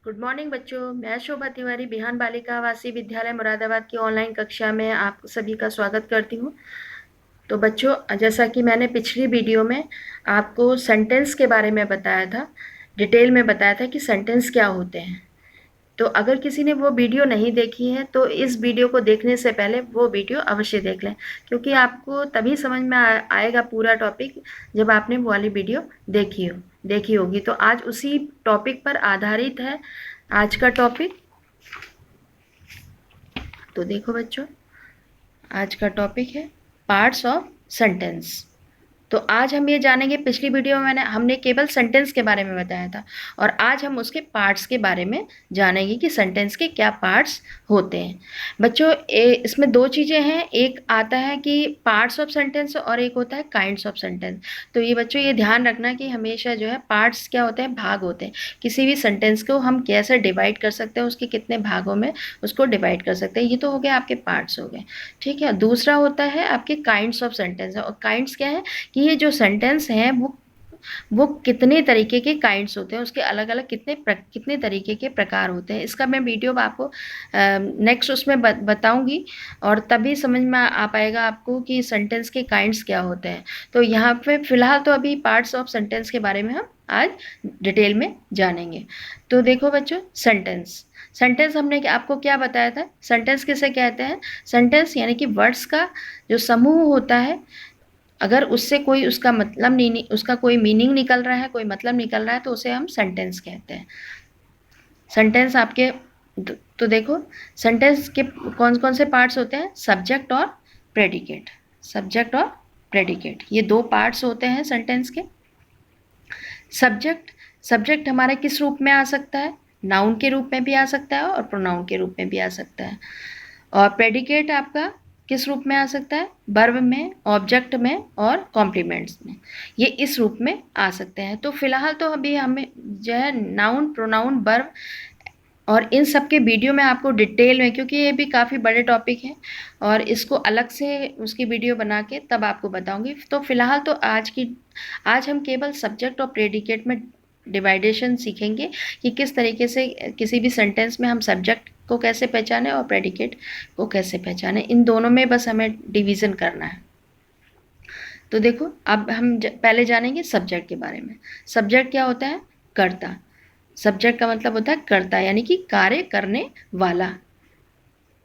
Good morning बच्चों, मैं शोभा तिवारी बिहान बालिका आवासीय विद्यालय मुरादाबाद की ऑनलाइन कक्षा में आप सभी का स्वागत करती हूँ। तो बच्चों, जैसा कि मैंने पिछली वीडियो में आपको सेंटेंस के बारे में बताया था, डिटेल में बताया था कि सेंटेंस क्या होते हैं। तो अगर किसी ने वो वीडियो नहीं देखी है तो इस वीडियो को देखने से पहले वो वीडियो अवश्य देख लें, क्योंकि आपको तभी समझ में आएगा पूरा टॉपिक जब आपने वो वाली वीडियो देखी होगी। तो आज उसी टॉपिक पर आधारित है आज का टॉपिक। तो देखो बच्चों, आज का टॉपिक है पार्ट्स ऑफ सेंटेंस। तो आज हम ये जानेंगे, पिछली वीडियो में हमने केवल सेंटेंस के बारे में बताया था और आज हम उसके पार्ट्स के बारे में जानेंगे कि सेंटेंस के क्या पार्ट्स होते हैं। बच्चों, इसमें दो चीज़ें हैं, एक आता है कि पार्ट्स ऑफ सेंटेंस और एक होता है काइंड्स ऑफ सेंटेंस। तो ये बच्चों ये ध्यान रखना कि हमेशा जो है पार्ट्स क्या होते हैं, भाग होते हैं। किसी भी सेंटेंस को हम कैसे डिवाइड कर सकते हैं, उसके कितने भागों में उसको डिवाइड कर सकते हैं। ये तो हो गया आपके पार्ट्स हो गए, ठीक है। दूसरा होता है आपके काइंड्स ऑफ सेंटेंस, और काइंड्स क्या है कि ये जो सेंटेंस हैं वो कितने तरीके के काइंड्स होते हैं, उसके अलग अलग कितने तरीके के प्रकार होते हैं। इसका मैं वीडियो आपको नेक्स्ट उसमें बताऊंगी और तभी समझ में आ पाएगा आपको कि सेंटेंस के काइंड्स क्या होते हैं। तो यहाँ पे फिलहाल तो अभी पार्ट्स ऑफ सेंटेंस के बारे में हम आज डिटेल में जानेंगे। तो देखो बच्चों, सेंटेंस हमने आपको क्या बताया था, सेंटेंस किसे कहते हैं। सेंटेंस यानी कि वर्ड्स का जो समूह होता है, अगर उससे कोई उसका मतलब नहीं, उसका कोई मीनिंग निकल रहा है, कोई मतलब निकल रहा है, तो उसे हम सेंटेंस कहते हैं। सेंटेंस आपके तो देखो, सेंटेंस के कौन कौन से पार्ट्स होते हैं, सब्जेक्ट और प्रेडिकेट। सब्जेक्ट और प्रेडिकेट ये दो पार्ट्स होते हैं सेंटेंस के। सब्जेक्ट हमारे किस रूप में आ सकता है, नाउन के रूप में भी आ सकता है और प्रोनाउन के रूप में भी आ सकता है। और प्रेडिकेट आपका किस रूप में आ सकता है, वर्ब में, ऑब्जेक्ट में और कॉम्प्लीमेंट्स में, ये इस रूप में आ सकते हैं। तो फिलहाल तो अभी हमें जो है नाउन, प्रोनाउन, वर्ब और इन सब के वीडियो में आपको डिटेल में, क्योंकि ये भी काफ़ी बड़े टॉपिक हैं और इसको अलग से उसकी वीडियो बना के तब आपको बताऊंगी। तो फिलहाल तो आज हम केवल सब्जेक्ट और प्रेडिकेट में डिवाइडेशन सीखेंगे कि किस तरीके से किसी भी सेंटेंस में हम सब्जेक्ट को कैसे पहचाने और प्रेडिकेट को कैसे पहचाने। इन दोनों में बस हमें डिवीज़न करना है। तो देखो, अब हम पहले जानेंगे सब्जेक्ट के बारे में। सब्जेक्ट क्या होता है, कर्ता। सब्जेक्ट का मतलब होता है कर्ता, यानी कि कार्य करने वाला,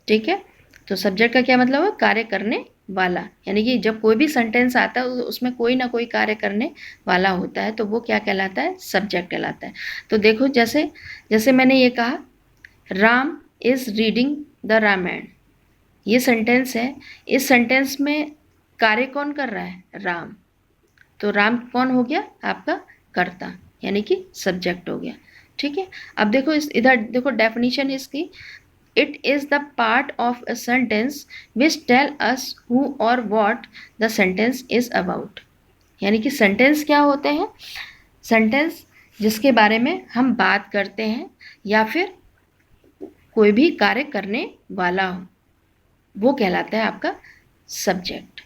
ठीक है। तो सब्जेक्ट का क्या मतलब है, कार्य करने वाला, यानी कि जब कोई भी सेंटेंस आता है उसमें कोई ना कोई कार्य करने वाला होता है, तो वो क्या कहलाता है, सब्जेक्ट कहलाता है। तो देखो, जैसे जैसे मैंने ये कहा, Ram is reading the Ramayana, ये सेंटेंस है। इस सेंटेंस में कार्य कौन कर रहा है, राम। तो राम कौन हो गया, आपका कर्ता, यानी कि सब्जेक्ट हो गया, ठीक है। अब देखो, इधर देखो डेफिनेशन इसकी, it is the part of a sentence which tell us who और what the sentence is about. यानी कि सेंटेंस क्या होते हैं, सेंटेंस जिसके बारे में हम बात करते हैं या फिर कोई भी कार्य करने वाला हो, वो कहलाता है आपका सब्जेक्ट।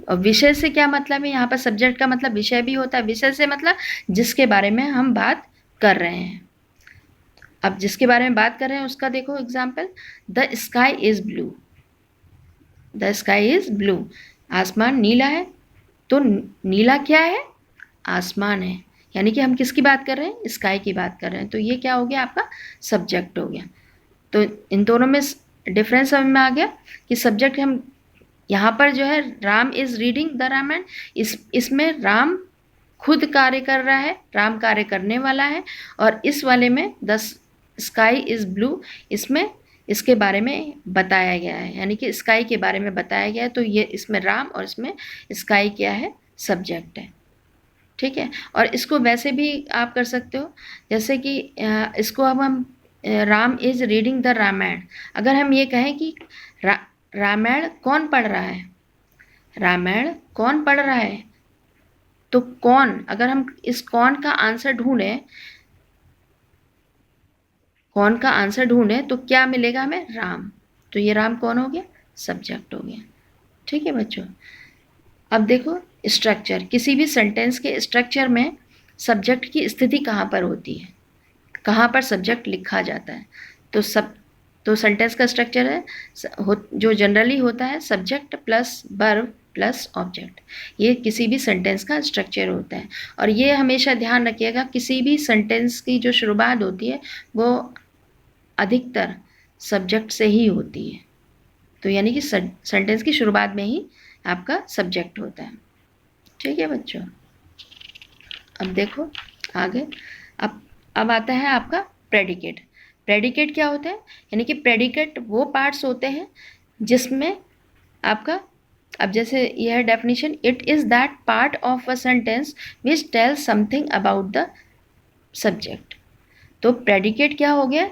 और विषय से क्या मतलब है, यहाँ पर सब्जेक्ट का मतलब विषय भी होता है। विषय से मतलब जिसके बारे में हम बात कर रहे हैं। अब जिसके बारे में बात कर रहे हैं उसका देखो example, the sky is blue. The sky is blue, आसमान नीला है। तो नीला क्या है, आसमान है, यानी कि हम किसकी बात कर रहे हैं, स्काई की बात कर रहे हैं। तो ये क्या हो गया, आपका सब्जेक्ट हो गया। तो इन दोनों में डिफरेंस समझ में आ गया कि सब्जेक्ट हम यहाँ पर जो है, Ram is reading the Ramayana, इसमें राम खुद कार्य कर रहा है, राम कार्य करने वाला है। और इस वाले में द स्काई इज़ ब्लू, इसमें इसके बारे में बताया गया है, यानी कि स्काई के बारे में बताया गया है। तो ये इसमें राम और इसमें स्काई क्या है, सब्जेक्ट है, ठीक है। और इसको वैसे भी आप कर सकते हो, जैसे कि इसको अब हम Ram is reading the Ramayana, अगर हम ये कहें कि रामायण कौन पढ़ रहा है, रामायण कौन पढ़ रहा है, तो कौन, अगर हम इस कौन का आंसर ढूंढें, कौन का आंसर ढूंढें तो क्या मिलेगा हमें, राम। तो ये राम कौन हो गया, सब्जेक्ट हो गया, ठीक है बच्चों। अब देखो स्ट्रक्चर, किसी भी सेंटेंस के स्ट्रक्चर में सब्जेक्ट की स्थिति कहाँ पर होती है। कहाँ पर सब्जेक्ट लिखा जाता है। तो सेंटेंस का स्ट्रक्चर है जो जनरली होता है subject plus verb plus object. ये किसी भी सेंटेंस का स्ट्रक्चर होता है। और ये हमेशा ध्यान रखिएगा, किसी भी सेंटेंस की जो शुरुआत होती है वो अधिकतर सब्जेक्ट से ही होती है। तो यानी कि सेंटेंस की शुरुआत में ही आपका सब्जेक्ट होता है। ठीक है बच्चों, अब देखो आगे। अब आता है आपका प्रेडिकेट। प्रेडिकेट क्या होता है? यानी कि प्रेडिकेट वो पार्ट्स होते हैं जिसमें आपका, अब जैसे यह है definition, it is that part of a sentence which tells something about the subject. तो प्रेडिकेट क्या हो गया?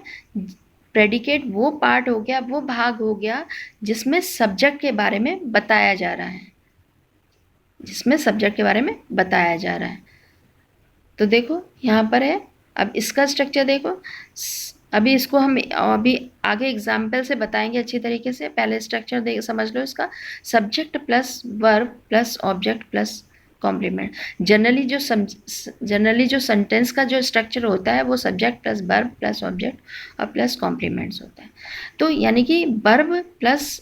प्रेडिकेट वो पार्ट हो गया, वो भाग हो गया जिसमें सब्जेक्ट के बारे में बताया जा रहा है, जिसमें सब्जेक्ट के बारे में बताया जा रहा है। तो देखो यहाँ पर है, अब इसका स्ट्रक्चर देखो। अभी इसको हम अभी आगे एग्जाम्पल से बताएंगे अच्छी तरीके से। पहले स्ट्रक्चर देख समझ लो इसका। Subject plus verb plus object plus complement. Generally जो सेंटेंस का जो स्ट्रक्चर होता है वो subject plus verb plus object और प्लस कॉम्प्लीमेंट्स होता है। तो यानी कि वर्ब प्लस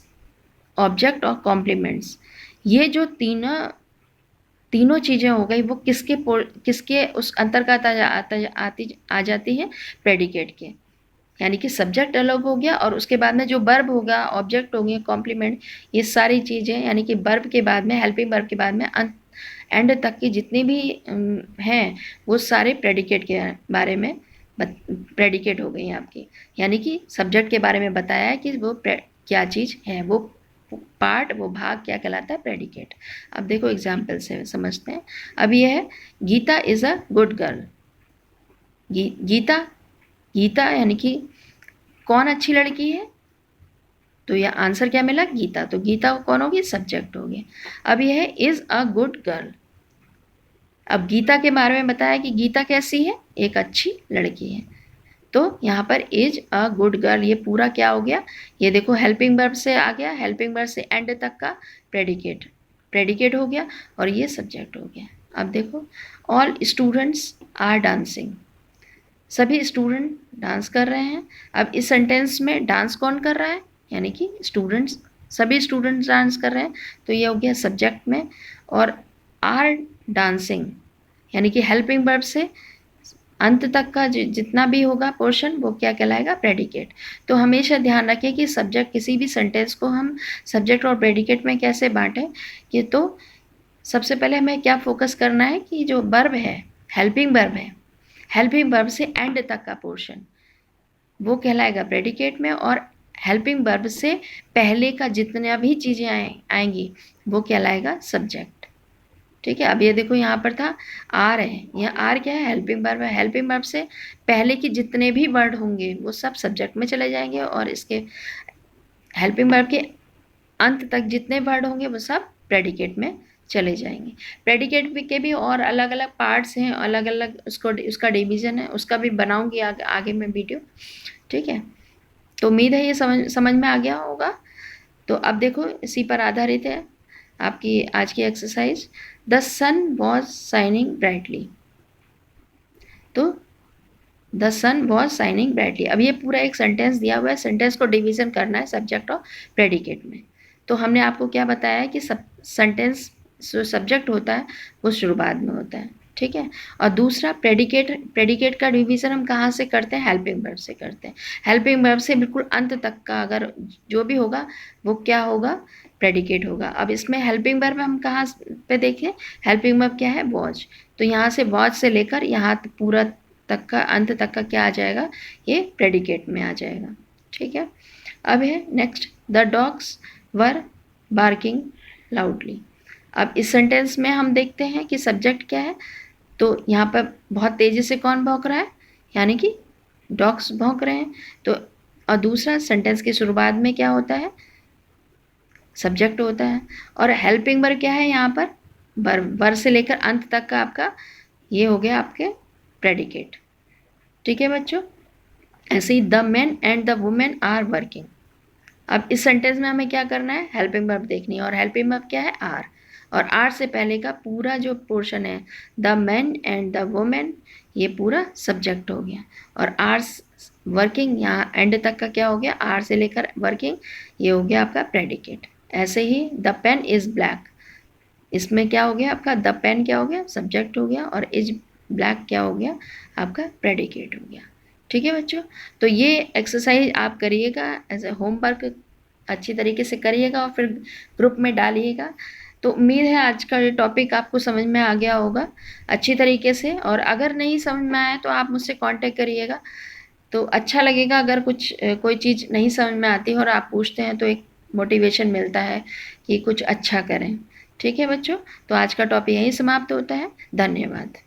ऑब्जेक्ट और कॉम्प्लीमेंट्स, ये जो तीनों चीज़ें हो गई, वो किसके उस अंतर्गत आ जाती है? प्रेडिकेट के। यानी कि सब्जेक्ट अलग हो गया और उसके बाद में जो वर्ब होगा, ऑब्जेक्ट हो गया, कॉम्प्लीमेंट, ये सारी चीज़ें, यानी कि वर्ब के बाद में, हेल्पिंग वर्ब के बाद में एंड तक की जितनी भी हैं वो सारे प्रेडिकेट के बारे में प्रेडिकेट हो गई आपकी। यानी कि सब्जेक्ट के बारे में बताया है कि वो क्या चीज़ है, वो पार्ट, वो भाग क्या कहलाता है? प्रेडिकेट। अब देखो एग्जाम्पल से समझते हैं। अब ये है, Geeta is a good girl. Geeta यानी कि कौन अच्छी लड़की है? तो यह आंसर क्या मिला? गीता। तो गीता कौन होगी? सब्जेक्ट होगी। अब यह है इज़ अ गुड गर्ल। अब गीता के बारे में बताया कि गीता कैसी है? एक अच्छी लड़की है। तो यहाँ पर इज अ गुड गर्ल, ये पूरा क्या हो गया? ये देखो हेल्पिंग वर्ब से आ गया, हेल्पिंग वर्ब से एंड तक का प्रेडिकेट हो गया और ये सब्जेक्ट हो गया। अब देखो, ऑल स्टूडेंट्स आर डांसिंग। सभी स्टूडेंट डांस कर रहे हैं। अब इस सेंटेंस में डांस कौन कर रहा है? यानी कि स्टूडेंट्स, सभी स्टूडेंट्स डांस कर रहे हैं। तो ये हो गया सब्जेक्ट में। और आर डांसिंग यानी कि हेल्पिंग वर्ब से अंत तक का जितना भी होगा पोर्शन, वो क्या कहलाएगा? प्रेडिकेट। तो हमेशा ध्यान रखें कि सब्जेक्ट, किसी भी सेंटेंस को हम सब्जेक्ट और प्रेडिकेट में कैसे बांटें। कि तो सबसे पहले हमें क्या फोकस करना है कि जो वर्ब है, हेल्पिंग वर्ब है, हेल्पिंग वर्ब से एंड तक का पोर्शन वो कहलाएगा प्रेडिकेट में, और हेल्पिंग वर्ब से पहले का जितना भी चीज़ें आएंगी वो कहलाएगा सब्जेक्ट। ठीक है। अब ये देखो यहाँ पर था आर है, यह आर क्या है? हेल्पिंग वर्ब है। हेल्पिंग वर्ब से पहले के जितने भी वर्ड होंगे वो सब सब्जेक्ट में चले जाएंगे, और इसके हेल्पिंग वर्ब के अंत तक जितने वर्ड होंगे वो सब प्रेडिकेट में चले जाएंगे। प्रेडिकेट के भी और अलग अलग पार्ट्स हैं, अलग अलग उसका डिवीज़न है, उसका भी बनाऊंगी आगे में वीडियो। ठीक है, तो उम्मीद है ये समझ में आ गया होगा। तो अब देखो इसी पर आधारित है आपकी आज की exercise. The sun was shining brightly. तो the sun was shining brightly, अब ये पूरा एक सेंटेंस दिया हुआ है, सेंटेंस को डिवीज़न करना है सब्जेक्ट और प्रेडिकेट में। तो हमने आपको क्या बताया है कि सेंटेंस जो सब्जेक्ट होता है वो शुरुआत में होता है। ठीक है। और दूसरा प्रेडिकेट का डिवीज़न हम कहाँ से करते हैं? हेल्पिंग वर्ब से करते हैं। हेल्पिंग वर्ब से बिल्कुल अंत तक का अगर जो भी होगा वो क्या होगा? प्रेडिकेट होगा। अब इसमें हेल्पिंग वर्ब हम कहाँ पे देखें? हेल्पिंग वर्ब क्या है? वॉज। तो यहाँ से वॉज से लेकर यहाँ पूरा तक का, अंत तक का क्या आ जाएगा? ये प्रेडिकेट में आ जाएगा। ठीक है। अब है next, the dogs were barking loudly. अब इस सेंटेंस में हम देखते हैं कि सब्जेक्ट क्या है, तो यहाँ पर बहुत तेज़ी से कौन भौंक रहा है? यानी कि डॉग्स भौंक रहे हैं। तो और दूसरा, सेंटेंस की शुरुआत में क्या होता है? सब्जेक्ट होता है। और हेल्पिंग वर्ब क्या है यहाँ पर? वर्ब से लेकर अंत तक का आपका ये हो गया आपके प्रेडिकेट। ठीक है बच्चों। ऐसे ही the man and the women are working. अब इस सेंटेंस में हमें क्या करना है? हेल्पिंग वर्ब देखनी है, और हेल्पिंग वर्ब क्या है? आर। और आर से पहले का पूरा जो पोर्शन है, the man and the women, ये पूरा सब्जेक्ट हो गया। और आर वर्किंग, यहाँ एंड तक का क्या हो गया, आर से लेकर वर्किंग, ये हो गया आपका प्रेडिकेट। ऐसे ही द पेन इज़ ब्लैक, इसमें क्या हो गया आपका, द पेन क्या हो गया, सब्जेक्ट हो गया, और इज ब्लैक क्या हो गया आपका, प्रेडिकेट हो गया। ठीक है बच्चों, तो ये एक्सरसाइज आप करिएगा एज ए होमवर्क, अच्छी तरीके से करिएगा और फिर ग्रुप में डालिएगा। तो उम्मीद है आज का ये टॉपिक आपको समझ में आ गया होगा अच्छी तरीके से, और अगर नहीं समझ में आया तो आप मुझसे कांटेक्ट करिएगा। तो अच्छा लगेगा अगर कुछ कोई चीज़ नहीं समझ में आती और आप पूछते हैं, तो एक मोटिवेशन मिलता है कि कुछ अच्छा करें। ठीक है बच्चों, तो आज का टॉपिक यहीं समाप्त होता है। धन्यवाद।